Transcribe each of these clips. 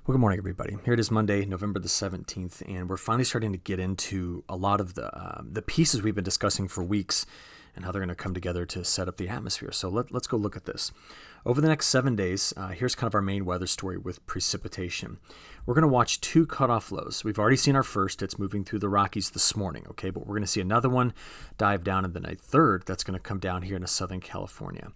Well, good morning, everybody. Here it is Monday, November the 17th, and we're finally starting to get into a lot of the pieces we've been discussing for weeks and how they're going to come together to set up the atmosphere. So let's go look at this. Over the next 7 days, here's kind of our main weather story with precipitation. We're going to watch two cutoff lows. We've already seen our first. It's moving through the Rockies this morning, okay? But we're going to see another one dive down, and then a third that's going to come down here into Southern California.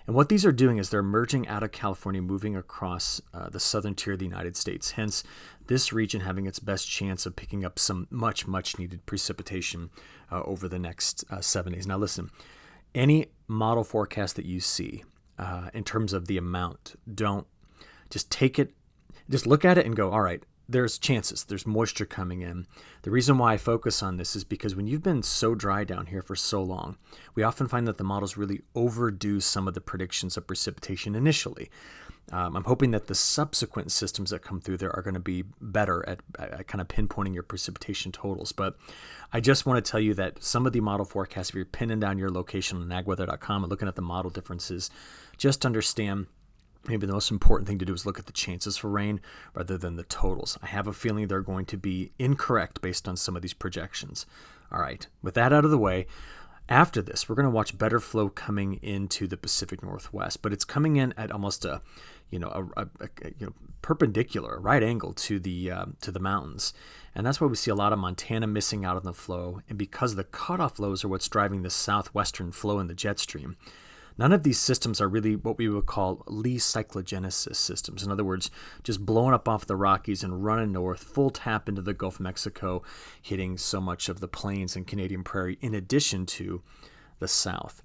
And what these are doing is they're emerging out of California, moving across the southern tier of the United States. Hence, this region having its best chance of picking up some much needed precipitation over the next 7 days. Now, listen, any model forecast that you see in terms of the amount, don't just take it, just look at it and go, all right, there's chances, there's moisture coming in. The reason why I focus on this is because when you've been so dry down here for so long, we often find that the models really overdo some of the predictions of precipitation initially. I'm hoping that the subsequent systems that come through there are going to be better at kind of pinpointing your precipitation totals. But I just want to tell you that some of the model forecasts, if you're pinning down your location on agweather.com and looking at the model differences, just understand maybe the most important thing to do is look at the chances for rain rather than the totals. I have a feeling they're going to be incorrect based on some of these projections. All right, with that out of the way, after this, we're going to watch better flow coming into the Pacific Northwest, but it's coming in at almost a perpendicular, right angle to the mountains, and that's why we see a lot of Montana missing out on the flow. And because the cutoff lows are what's driving the southwestern flow in the jet stream, none of these systems are really what we would call Lee cyclogenesis systems. In other words, just blowing up off the Rockies and running north, full tap into the Gulf of Mexico, hitting so much of the plains and Canadian prairie in addition to the south.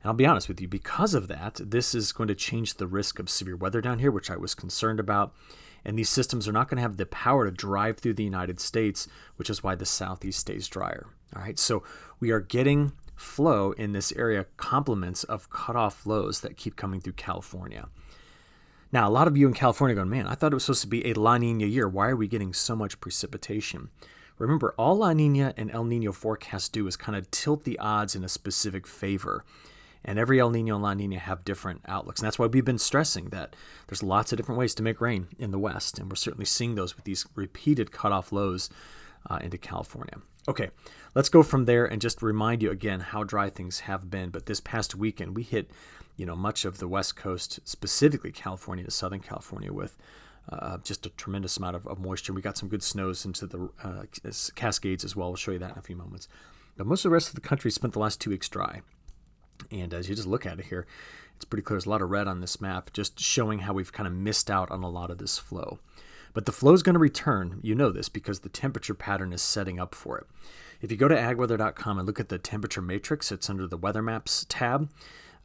And I'll be honest with you, because of that, this is going to change the risk of severe weather down here, which I was concerned about. And these systems are not going to have the power to drive through the United States, which is why the southeast stays drier. All right, so we are getting flow in this area, complements of cutoff lows that keep coming through California. Now, a lot of you in California are going, man, I thought it was supposed to be a La Niña year. Why are we getting so much precipitation? Remember, all La Niña and El Niño forecasts do is kind of tilt the odds in a specific favor. And every El Niño and La Niña have different outlooks. And that's why we've been stressing that there's lots of different ways to make rain in the West. And we're certainly seeing those with these repeated cutoff lows into California. Okay, let's go from there and just remind you again how dry things have been. But this past weekend, we hit, much of the West Coast, specifically California to Southern California, with just a tremendous amount of moisture. We got some good snows into the Cascades as well. We'll show you that in a few moments. But most of the rest of the country spent the last 2 weeks dry. And as you just look at it here, it's pretty clear. There's a lot of red on this map, just showing how we've kind of missed out on a lot of this flow. But the flow is going to return. You know this because the temperature pattern is setting up for it. If you go to agweather.com and look at the temperature matrix, it's under the Weather Maps tab.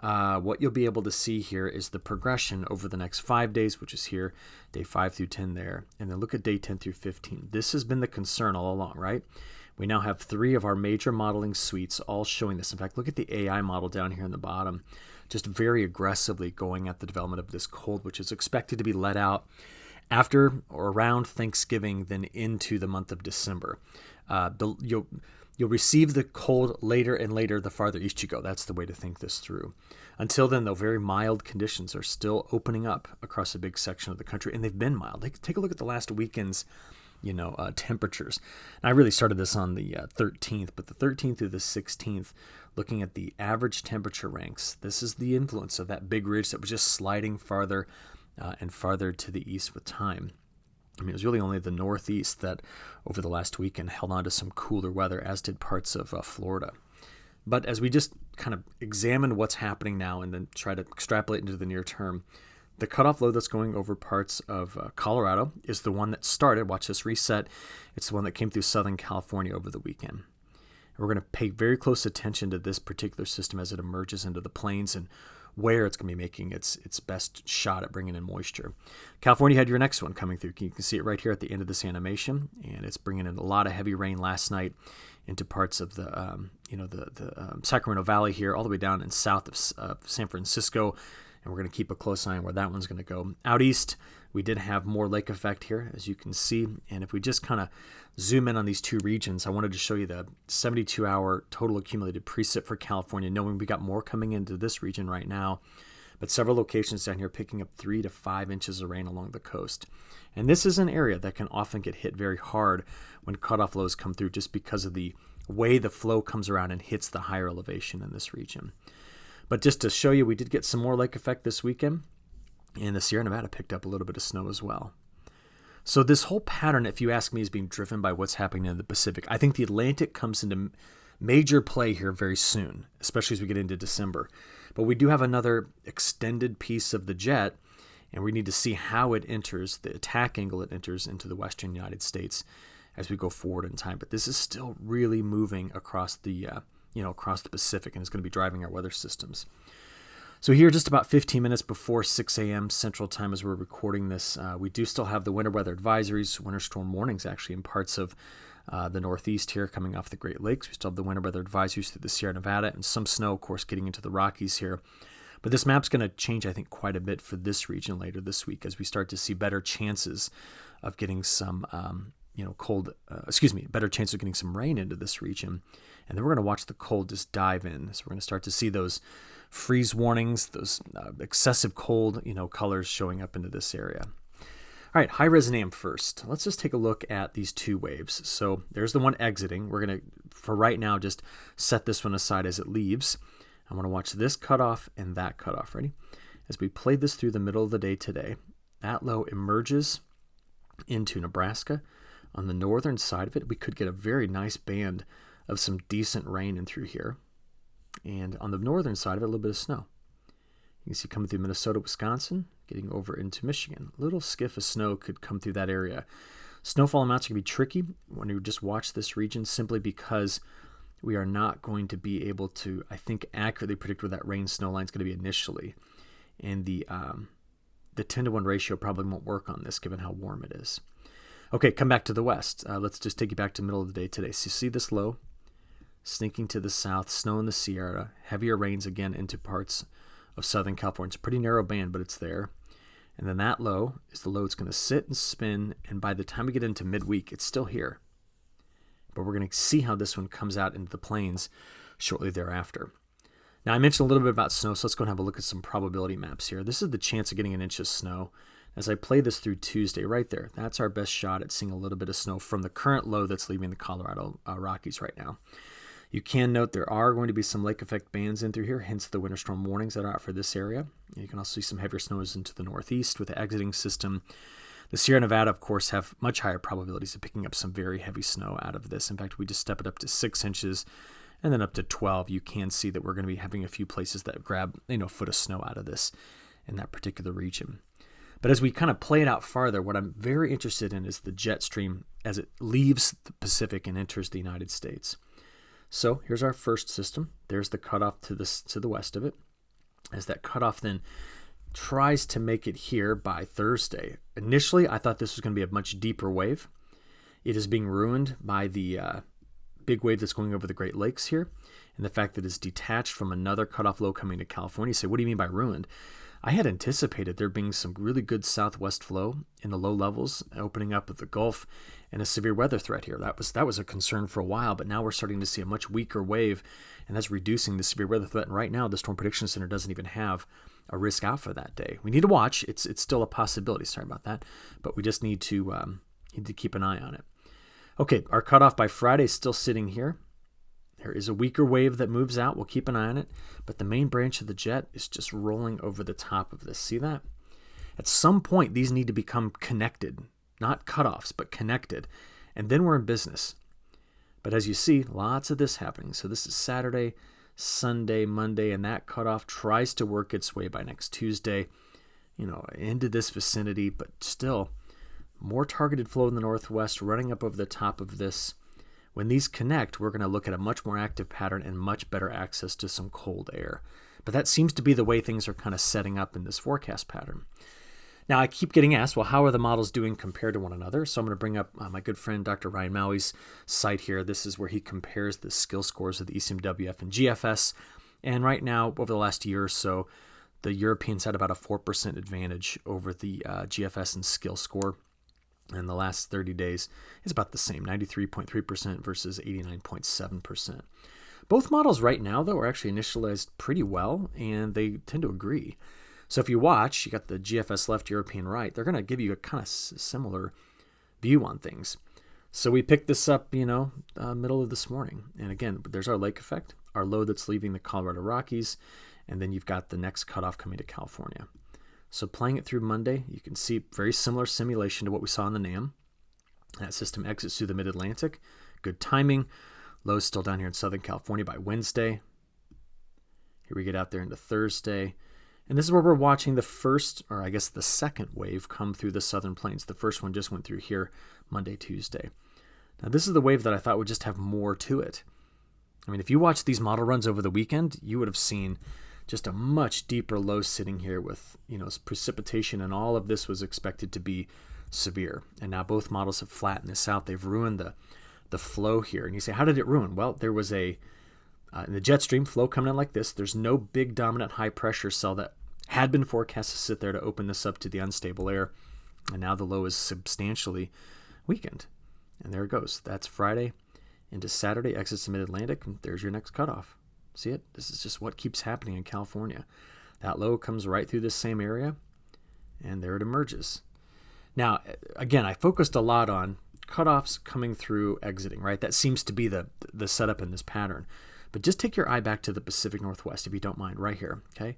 What you'll be able to see here is the progression over the next 5 days, which is here, day 5 through 10 there. And then look at day 10 through 15. This has been the concern all along, right? We now have 3 of our major modeling suites all showing this. In fact, look at the AI model down here in the bottom, just very aggressively going at the development of this cold, which is expected to be let out after or around Thanksgiving, then into the month of December. You'll receive the cold later and later the farther east you go. That's the way to think this through. Until then, though, very mild conditions are still opening up across a big section of the country, and they've been mild. Take a look at the last weekend's temperatures. And I really started this on the 13th, but the 13th through the 16th, looking at the average temperature ranks, this is the influence of that big ridge that was just sliding farther and farther to the east with time. I mean, it was really only the Northeast that over the last weekend held on to some cooler weather, as did parts of Florida. But as we just kind of examine what's happening now and then try to extrapolate into the near term, the cutoff low that's going over parts of Colorado is the one that started. Watch this reset. It's the one that came through Southern California over the weekend. And we're going to pay very close attention to this particular system as it emerges into the plains and where it's going to be making its best shot at bringing in moisture. California had your next one coming through. You can see it right here at the end of this animation, and it's bringing in a lot of heavy rain last night into parts of the Sacramento Valley here, all the way down in south of San Francisco. And we're going to keep a close eye on where that one's going to go. Out east, we did have more lake effect here, as you can see. And if we just kind of zoom in on these 2 regions, I wanted to show you the 72-hour total accumulated precip for California, knowing we got more coming into this region right now. but several locations down here picking up 3 to 5 inches of rain along the coast. And this is an area that can often get hit very hard when cutoff lows come through, just because of the way the flow comes around and hits the higher elevation in this region. But just to show you, we did get some more lake effect this weekend, and the Sierra Nevada picked up a little bit of snow as well. So this whole pattern, if you ask me, is being driven by what's happening in the Pacific. I think the Atlantic comes into major play here very soon, especially as we get into December. But we do have another extended piece of the jet, and we need to see how it enters, the attack angle it enters into the western United States as we go forward in time. But this is still really moving across the across the Pacific, and it's going to be driving our weather systems. So here, just about 15 minutes before 6 a.m. Central Time as we're recording this, we do still have the winter weather advisories, winter storm warnings actually in parts of the Northeast here coming off the Great Lakes. We still have the winter weather advisories through the Sierra Nevada, and some snow, of course, getting into the Rockies here. But this map's going to change, I think, quite a bit for this region later this week as we start to see better chances of getting some better chance of getting some rain into this region. And then we're going to watch the cold just dive in. So we're going to start to see those freeze warnings, those excessive cold, colors showing up into this area. All right, high-res NAM first. Let's just take a look at these two waves. So there's the one exiting. We're going to, for right now, just set this one aside as it leaves. I want to watch this cutoff and that cutoff. Ready? As we play this through the middle of the day today, that low emerges into Nebraska. On the northern side of it, we could get a very nice band of some decent rain in through here. And on the northern side of it, a little bit of snow. You can see coming through Minnesota, Wisconsin, getting over into Michigan. A little skiff of snow could come through that area. Snowfall amounts are going to be tricky when you just watch this region, simply because we are not going to be able to, I think, accurately predict where that rain-snow line is going to be initially. And the 10-to-1 ratio probably won't work on this, given how warm it is. Okay, come back to the west. Let's just take you back to the middle of the day today. So you see this low sneaking to the south, snow in the Sierra, heavier rains again into parts of Southern California. It's a pretty narrow band, but it's there. And then that low is the low that's going to sit and spin, and by the time we get into midweek, it's still here. But we're going to see how this one comes out into the plains shortly thereafter. Now, I mentioned a little bit about snow, so let's go and have a look at some probability maps here. This is the chance of getting an inch of snow. As I play this through Tuesday, right there, that's our best shot at seeing a little bit of snow from the current low that's leaving the Colorado Rockies right now. You can note there are going to be some lake effect bands in through here, hence the winter storm warnings that are out for this area. You can also see some heavier snows into the northeast with the exiting system. The Sierra Nevada, of course, have much higher probabilities of picking up some very heavy snow out of this. In fact, we just step it up to 6 inches and then up to 12. You can see that we're going to be having a few places that grab a foot of snow out of this in that particular region. But as we kind of play it out farther, what I'm very interested in is the jet stream as it leaves the Pacific and enters the United States. So here's our first system. There's the cutoff to the west of it. As that cutoff then tries to make it here by Thursday. Initially, I thought this was going to be a much deeper wave. It is being ruined by the big wave that's going over the Great Lakes here, and the fact that it's detached from another cutoff low coming to California. You say, what do you mean by ruined? I had anticipated there being some really good southwest flow in the low levels, opening up of the Gulf, and a severe weather threat here. That was a concern for a while, but now we're starting to see a much weaker wave, and that's reducing the severe weather threat. And right now, the Storm Prediction Center doesn't even have a risk out for that day. We need to watch. It's still a possibility. Sorry about that, but we just need to keep an eye on it. Okay, our cutoff by Friday is still sitting here. There is a weaker wave that moves out. We'll keep an eye on it. But the main branch of the jet is just rolling over the top of this. See that? At some point, these need to become connected. Not cutoffs, but connected. And then we're in business. But as you see, lots of this happening. So this is Saturday, Sunday, Monday, and that cutoff tries to work its way by next Tuesday, into this vicinity. But still, more targeted flow in the northwest running up over the top of this. When these connect, we're going to look at a much more active pattern and much better access to some cold air. But that seems to be the way things are kind of setting up in this forecast pattern. Now, I keep getting asked, well, how are the models doing compared to one another? So I'm going to bring up my good friend Dr. Ryan Maui's site here. This is where he compares the skill scores of the ECMWF and GFS. And right now, over the last year or so, the Europeans had about a 4% advantage over the GFS and skill score. In the last 30 days, it's about the same, 93.3% versus 89.7%. Both models right now, though, are actually initialized pretty well, and they tend to agree. So if you watch, you got the GFS left, European right, they're going to give you a kind of similar view on things. So we picked this up, middle of this morning. And again, there's our lake effect, our low that's leaving the Colorado Rockies, and then you've got the next cutoff coming to California. So playing it through Monday, you can see very similar simulation to what we saw in the NAM. That system exits through the mid-Atlantic. Good timing. Low's still down here in Southern California by Wednesday. Here we get out there into Thursday. And this is where we're watching the first, or I guess the second wave come through the southern plains. The first one just went through here Monday, Tuesday. Now this is the wave that I thought would just have more to it. I mean, if you watched these model runs over the weekend, you would have seen just a much deeper low sitting here with, precipitation, and all of this was expected to be severe. And now both models have flattened this out. They've ruined the flow here. And you say, how did it ruin? Well, there was in the jet stream flow coming in like this. There's no big dominant high pressure cell that had been forecast to sit there to open this up to the unstable air. And now the low is substantially weakened. And there it goes. That's Friday into Saturday, exits the mid-Atlantic, and there's your next cutoff. See it? This is just what keeps happening in California. That low comes right through this same area, and there it emerges. Now, again, I focused a lot on cutoffs coming through, exiting, right? That seems to be the setup in this pattern. But just take your eye back to the Pacific Northwest, if you don't mind, right here, okay?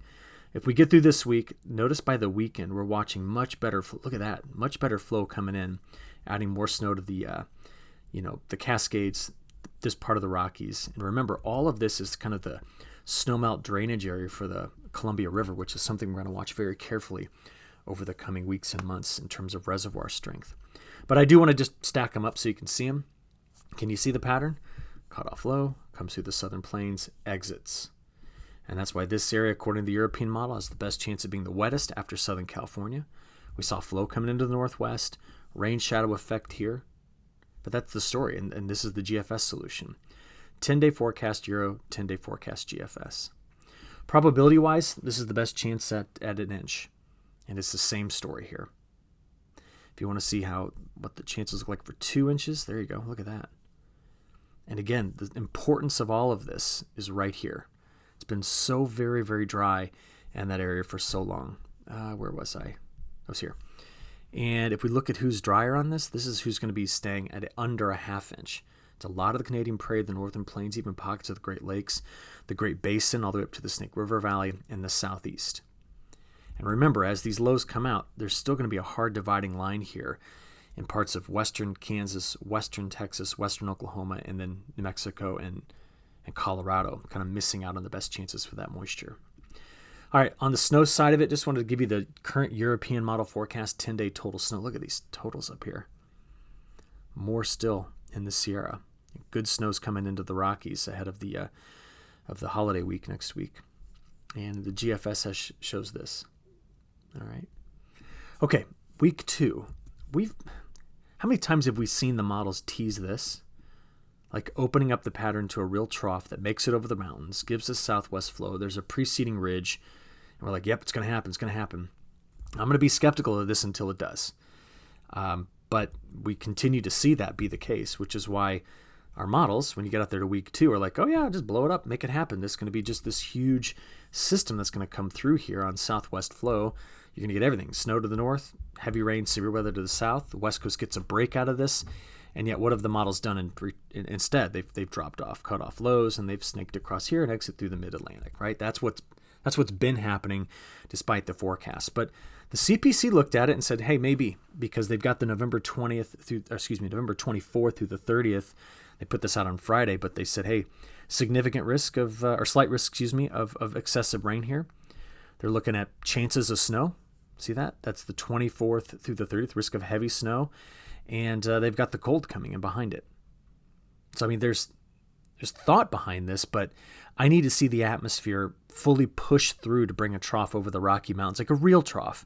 If we get through this week, notice by the weekend, we're watching much better, look at that, much better flow coming in, adding more snow to the Cascades, this part of the Rockies. And remember, all of this is kind of the snowmelt drainage area for the Columbia River, which is something we're going to watch very carefully over the coming weeks and months in terms of reservoir strength. But I do want to just stack them up so you can see them. Can you see the pattern? Cutoff low, comes through the southern plains, exits. And that's why this area, according to the European model, has the best chance of being the wettest after Southern California. We saw flow coming into the northwest, rain shadow effect here. But that's the story, and this is the GFS solution. 10-day forecast Euro, 10-day forecast GFS. Probability-wise, this is the best chance at an inch. And it's the same story here. If you want to see what the chances look like for 2 inches, there you go. Look at that. And again, the importance of all of this is right here. It's been so very, very dry in that area for so long. Where was I? I was here. And if we look at who's drier on this is who's going to be staying at under a half inch. It's a lot of the Canadian Prairie, the Northern Plains, even pockets of the Great Lakes, the Great Basin, all the way up to the Snake River Valley and the southeast. And remember, as these lows come out, there's still going to be a hard dividing line here in parts of western Kansas, western Texas, western Oklahoma, and then New Mexico and Colorado, kind of missing out on the best chances for that moisture. All right, on the snow side of it, just wanted to give you the current European model forecast 10-day total snow. Look at these totals up here. More still in the Sierra. Good snow's coming into the Rockies ahead of the holiday week next week. And the GFS shows this. All right. Okay, week 2. How many times have we seen the models tease this? Like opening up the pattern to a real trough that makes it over the mountains, gives us southwest flow. There's a preceding ridge, and we're like, yep, it's going to happen. It's going to happen. I'm going to be skeptical of this until it does. But we continue to see that be the case, which is why our models, when you get out there to week 2, are like, oh yeah, just blow it up, make it happen. This is going to be just this huge system that's going to come through here on southwest flow. You're going to get everything. Snow to the north, heavy rain, severe weather to the south. The West Coast gets a break out of this. And yet what have the models done instead? They've dropped off, cut off lows, and they've snaked across here and exit through the mid-Atlantic, right? That's what's been happening despite the forecast. But the CPC looked at it and said, hey, maybe, because they've got the November 24th through the 30th. They put this out on Friday, but they said, hey, significant risk or slight risk, of excessive rain here. They're looking at chances of snow. See that? That's the 24th through the 30th, risk of heavy snow. And they've got the cold coming in behind it. So, I mean, there's thought behind this, but I need to see the atmosphere fully push through to bring a trough over the Rocky Mountains, like a real trough.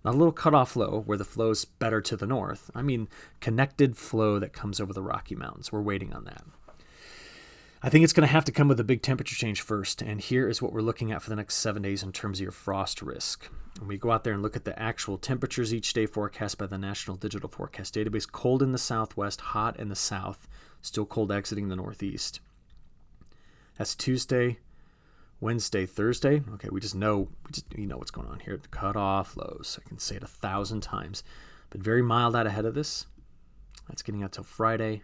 Not a little cutoff low where the flow's better to the north. I mean, connected flow that comes over the Rocky Mountains. We're waiting on that. I think it's going to have to come with a big temperature change first, and here is what we're looking at for the next 7 days in terms of your frost risk. When we go out there and look at the actual temperatures each day forecast by the National Digital Forecast Database, cold in the southwest, hot in the south, still cold exiting the northeast. That's Tuesday, Wednesday, Thursday. Okay, you know what's going on here. The cutoff lows. I can say it 1,000 times. But very mild out ahead of this. That's getting out till Friday,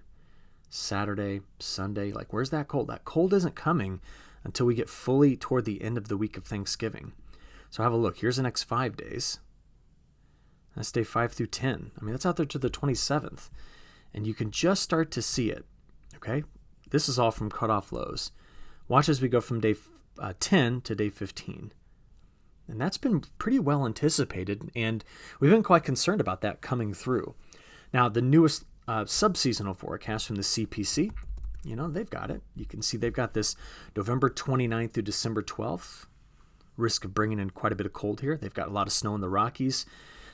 Saturday, Sunday. Like, where's that cold? That cold isn't coming until we get fully toward the end of the week of Thanksgiving. So have a look. Here's the next 5 days. That's day 5 through 10. I mean, that's out there to the 27th. And you can just start to see it. Okay? This is all from cutoff lows. Watch as we go from day 10 to day 15. And that's been pretty well anticipated, and we've been quite concerned about that coming through. Now, the newest subseasonal forecast from the CPC, they've got it. You can see they've got this November 29th through December 12th. Risk of bringing in quite a bit of cold here. They've got a lot of snow in the Rockies.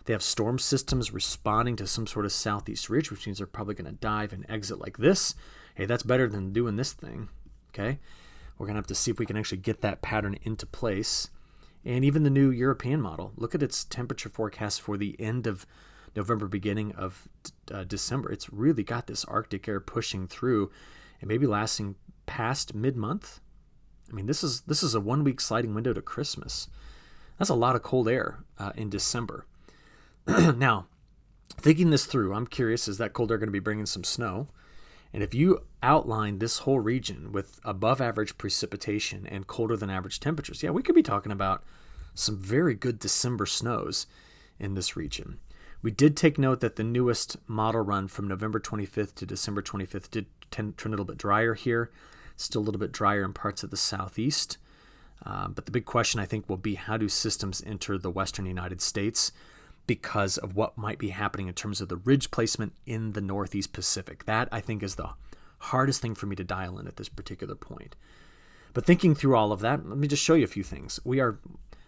They have storm systems responding to some sort of southeast ridge, which means they're probably going to dive and exit like this. Hey, that's better than doing this thing, okay? We're going to have to see if we can actually get that pattern into place. And even the new European model, look at its temperature forecast for the end of November, beginning of December. It's really got this Arctic air pushing through and maybe lasting past mid-month. I mean, this is a 1 week sliding window to Christmas. That's a lot of cold air in December. Now, thinking this through, I'm curious, is that cold air going to be bringing some snow? And if you outline this whole region with above average precipitation and colder than average temperatures, we could be talking about some very good December snows in this region. We did take note that the newest model run from November 25th to December 25th did turn a little bit drier here, still a little bit drier in parts of the southeast. But the big question, I think, will be how do systems enter the western United States because of what might be happening in terms of the ridge placement in the Northeast Pacific. That, I think, is the hardest thing for me to dial in at this particular point. But thinking through all of that, let me just show you a few things.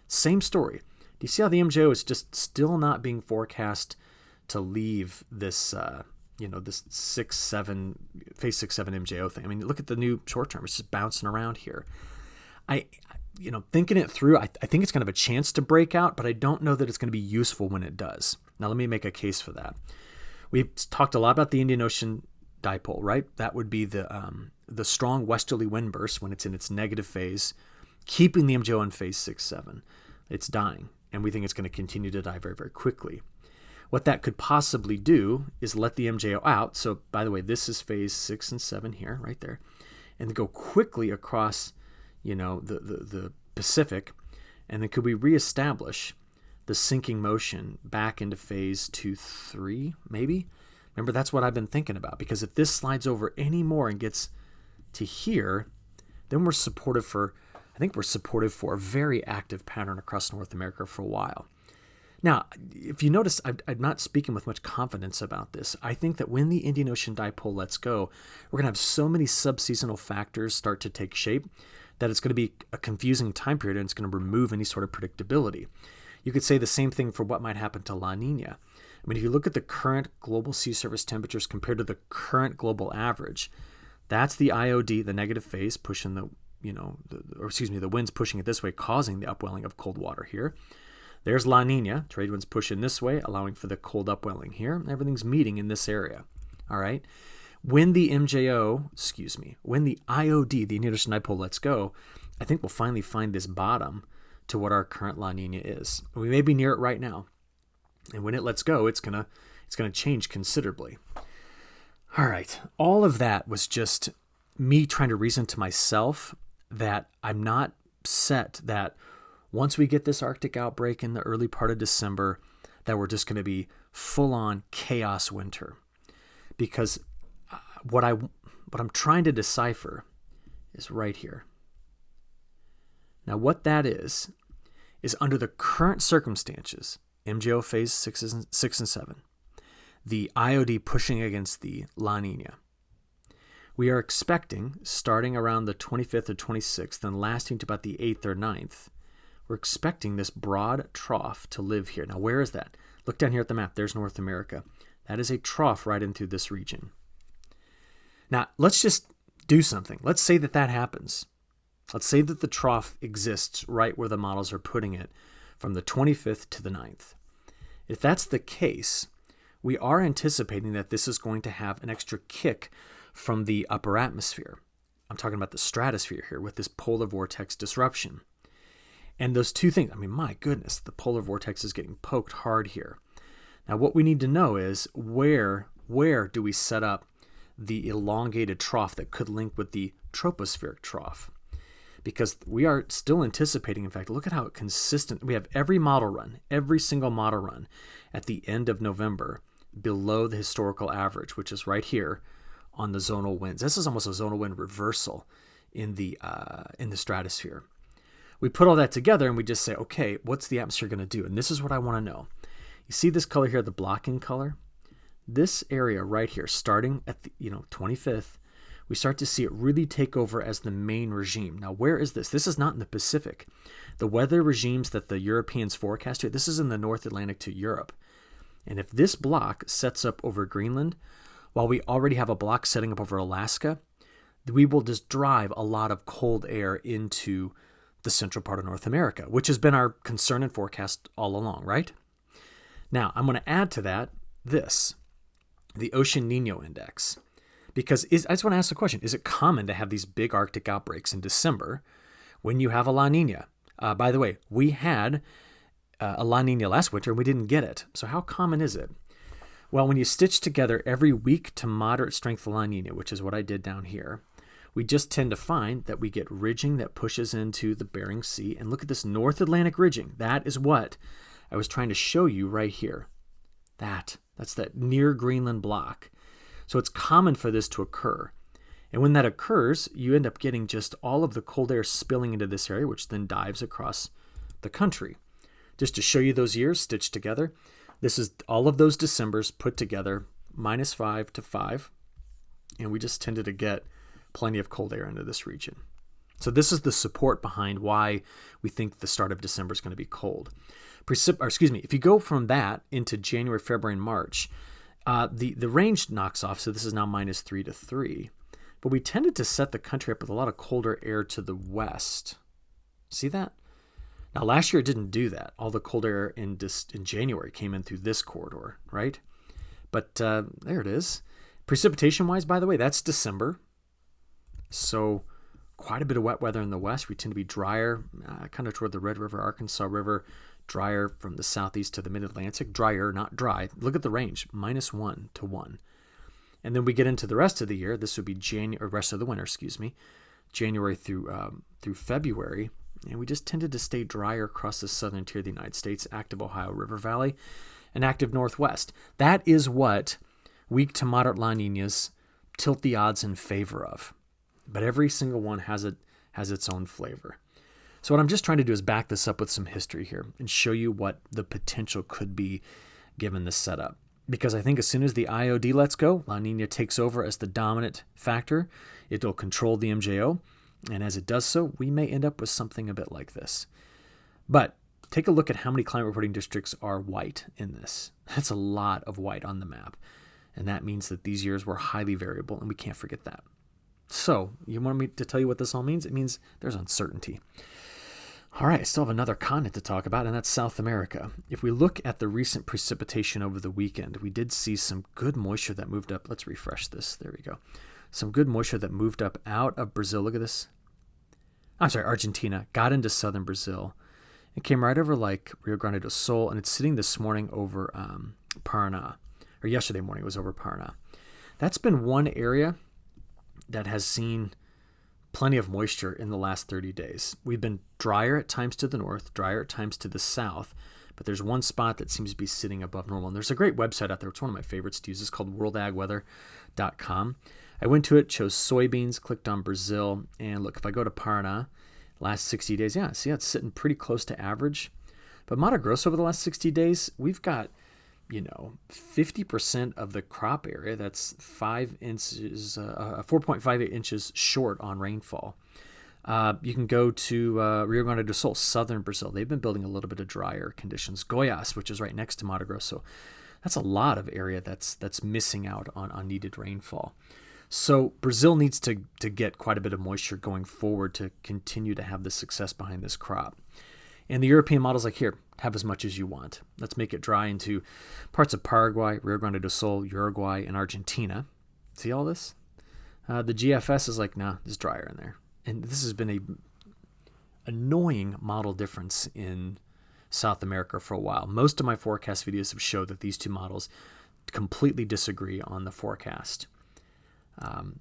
Same story. Do you see how the MJO is just still not being forecast to leave this, this phase 6-7 MJO thing? I mean, look at the new short term. It's just bouncing around here. Thinking it through, I think it's going to have a chance to break out, but I don't know that it's going to be useful when it does. Now, let me make a case for that. We've talked a lot about the Indian Ocean dipole, right? That would be the strong westerly wind burst when it's in its negative phase, keeping the MJO in phase 6-7. It's dying, and we think it's going to continue to die very, very quickly. What that could possibly do is let the MJO out. So, by the way, this is phase 6 and 7 here, right there, and go quickly across the Pacific, and then could we reestablish the sinking motion back into phase 2-3, maybe? Remember, that's what I've been thinking about, because if this slides over any more and gets to here, then we're supportive for a very active pattern across North America for a while. Now, if you notice, I'm not speaking with much confidence about this. I think that when the Indian Ocean dipole lets go, we're going to have so many subseasonal factors start to take shape that it's going to be a confusing time period, and it's going to remove any sort of predictability. You could say the same thing for what might happen to La Niña. I mean, if you look at the current global sea surface temperatures compared to the current global average, that's the IOD, the negative phase, pushing the winds pushing it this way, causing the upwelling of cold water here. There's La Niña, trade winds pushing this way, allowing for the cold upwelling here. Everything's meeting in this area. All right. When the when the IOD, the Indian Ocean dipole, lets go, I think we'll finally find this bottom to what our current La Niña is. We may be near it right now. And when it lets go, it's gonna change considerably. All right. All of that was just me trying to reason to myself that I'm not set that once we get this Arctic outbreak in the early part of December, that we're just going to be full-on chaos winter. Because what I'm trying to decipher is right here. Now, what that is under the current circumstances, MJO phase 6 and 7, the IOD pushing against the La Niña, we are expecting, starting around the 25th or 26th and lasting to about the 8th or 9th, we're expecting this broad trough to live here. Now, where is that? Look down here at the map. There's North America. That is a trough right into this region. Now, let's just do something. Let's say that happens. Let's say that the trough exists right where the models are putting it from the 25th to the 9th. If that's the case, we are anticipating that this is going to have an extra kick from the upper atmosphere. I'm talking about the stratosphere here with this polar vortex disruption. And those two things, I mean, my goodness, the polar vortex is getting poked hard here. Now, what we need to know is where do we set up the elongated trough that could link with the tropospheric trough? Because we are still anticipating, in fact, look at how consistent, we have every single model run at the end of November below the historical average, which is right here on the zonal winds. This is almost a zonal wind reversal in the stratosphere. We put all that together and we just say, okay, what's the atmosphere going to do? And this is what I want to know. You see this color here, the blocking color? This area right here, starting at the 25th, we start to see it really take over as the main regime. Now, where is this? This is not in the Pacific. The weather regimes that the Europeans forecast here, this is in the North Atlantic to Europe. And if this block sets up over Greenland, while we already have a block setting up over Alaska, we will just drive a lot of cold air into the central part of North America, which has been our concern and forecast all along, right? Now, I'm going to add to that the Ocean Niño Index, because I just want to ask the question, is it common to have these big Arctic outbreaks in December when you have a La Niña? By the way, we had a La Niña last winter and we didn't get it. So how common is it? Well, when you stitch together every weak to moderate strength La Niña, which is what I did down here, we just tend to find that we get ridging that pushes into the Bering Sea. And look at this North Atlantic ridging. That is what I was trying to show you right here. That's that near Greenland block. So it's common for this to occur. And when that occurs, you end up getting just all of the cold air spilling into this area, which then dives across the country. Just to show you those years stitched together, this is all of those Decembers put together, -5 to 5. And we just tended to get plenty of cold air into this region. So this is the support behind why we think the start of December is going to be cold. If you go from that into January, February, and March, the range knocks off. So this is now -3 to 3. But we tended to set the country up with a lot of colder air to the west. See that? Now, last year it didn't do that. All the cold air in January came in through this corridor, right? But there it is. Precipitation-wise, by the way, that's December. So quite a bit of wet weather in the west. We tend to be drier, kind of toward the Red River, Arkansas River, drier from the southeast to the mid-Atlantic. Drier, not dry. Look at the range, -1 to 1. And then we get into the rest of the year. This would be rest of the winter, January through February. And we just tended to stay drier across the southern tier of the United States, active Ohio River Valley, and active Northwest. That is what weak to moderate La Niñas tilt the odds in favor of. But every single one has its own flavor. So what I'm just trying to do is back this up with some history here and show you what the potential could be given the setup. Because I think as soon as the IOD lets go, La Niña takes over as the dominant factor. It'll control the MJO. And as it does so, we may end up with something a bit like this. But take a look at how many climate reporting districts are white in this. That's a lot of white on the map. And that means that these years were highly variable, and we can't forget that. So, you want me to tell you what this all means? It means there's uncertainty. All right, I still have another continent to talk about, and that's South America. If we look at the recent precipitation over the weekend, we did see some good moisture that moved up. Let's refresh this. There we go. Some good moisture that moved up out of Brazil. Look at this. Argentina. Got into southern Brazil. It came right over like Rio Grande do Sul, and it's sitting this morning over Paraná. Or yesterday morning it was over Paraná. That's been one area that has seen plenty of moisture in the last 30 days. We've been drier at times to the north, drier at times to the south, but there's one spot that seems to be sitting above normal. And there's a great website out there. It's one of my favorites to use. It's called worldagweather.com. I went to it, chose soybeans, clicked on Brazil, and look, if I go to Paraná, last 60 days, see how it's sitting pretty close to average. But Mato Grosso over the last 60 days, we've got 50% of the crop area, that's 4.58 inches short on rainfall. You can go to Rio Grande do Sul, southern Brazil. They've been building a little bit of drier conditions. Goiás, which is right next to Mato Grosso. That's a lot of area that's missing out on needed rainfall. So Brazil needs to get quite a bit of moisture going forward to continue to have the success behind this crop. And the European model's like, here, have as much as you want. Let's make it dry into parts of Paraguay, Rio Grande do Sul, Uruguay, and Argentina. See all this? The GFS is like, nah, it's drier in there. And this has been a annoying model difference in South America for a while. Most of my forecast videos have showed that these two models completely disagree on the forecast.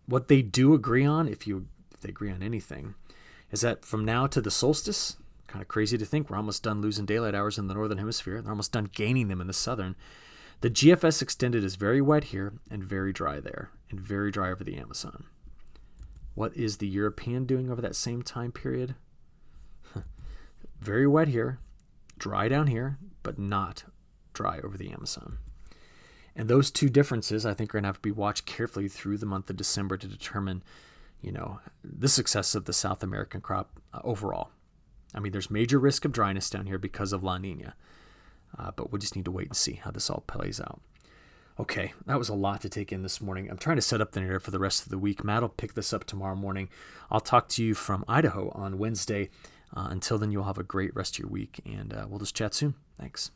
What they do agree on, if they agree on anything, is that from now to the solstice, kind of crazy to think we're almost done losing daylight hours in the northern hemisphere. They're almost done gaining them in the southern. The GFS extended is very wet here and very dry there, and very dry over the Amazon. What is the European doing over that same time period? Very wet here, dry down here, but not dry over the Amazon. And those two differences, I think, are going to have to be watched carefully through the month of December to determine, the success of the South American crop overall. I mean, there's major risk of dryness down here because of La Niña, but we'll just need to wait and see how this all plays out. Okay, that was a lot to take in this morning. I'm trying to set up the narrative for the rest of the week. Matt will pick this up tomorrow morning. I'll talk to you from Idaho on Wednesday. Until then, you'll have a great rest of your week, and we'll just chat soon. Thanks.